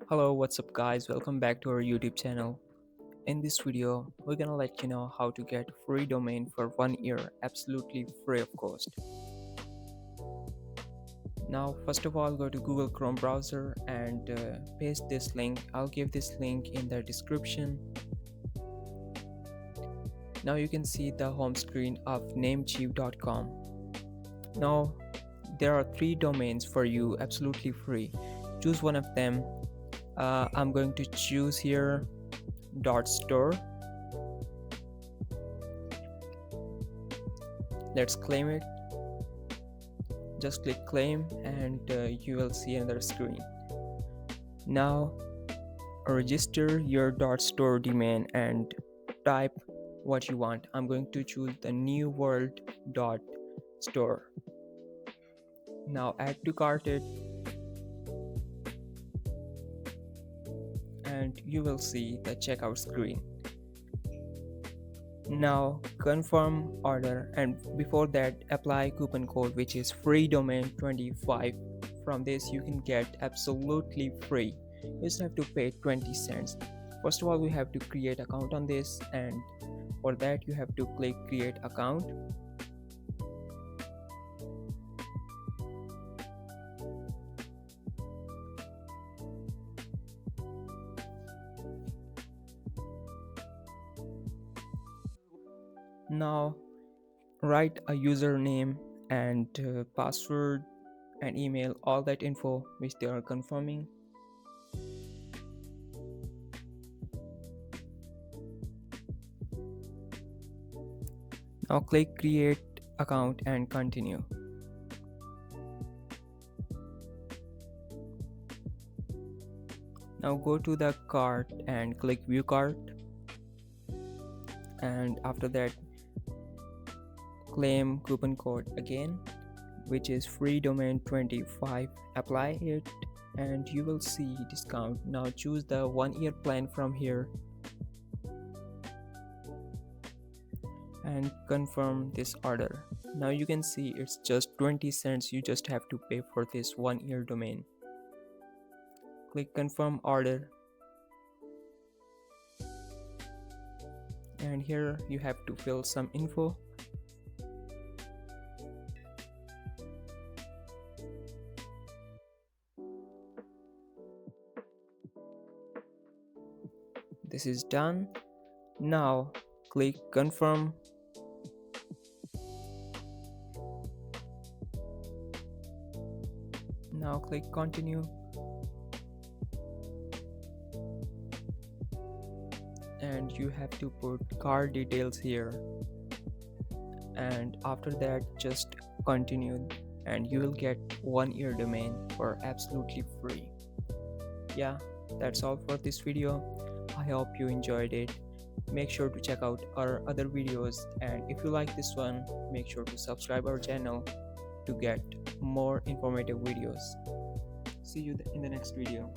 Hello, what's up guys? Welcome back to our YouTube channel. In this video, we're gonna let you know how to get free domain for 1 year absolutely free of cost. Now, first of all, go to Google Chrome browser and paste this link. I'll give this link in the description. Now you can see the home screen of namecheap.com. Now, there are 3 domains for you absolutely free. Choose one of them. I'm going to choose here .store. Let's claim it. Just click claim and you will see another screen. Now register your .store domain and type what you want. I'm going to choose the new world .store. Now add to cart it and you will see the checkout screen. Now confirm order, and before that apply coupon code which is free domain 25. From this you can get absolutely free. You just have to pay 20 cents. First of all, we have to create account on this, and for that you have to click create account. Now write a username and password and email, all that info which they are confirming. Now click create account and continue. Now go to the cart and click view cart, and after that claim coupon code again which is free domain 25. Apply it and you will see discount. Now choose the 1 year plan from here and confirm this order. Now you can see it's just 20 cents. You just have to pay for this 1 year domain. Click confirm order, and here you have to fill some info. This is done. Now click confirm. Now click continue, and you have to put card details here, and after that just continue and you will get 1 year domain for absolutely free. Yeah, that's all for this video. I hope you enjoyed it. Make sure to check out our other videos, and if you like this one, make sure to subscribe our channel to get more informative videos. See you in the next video.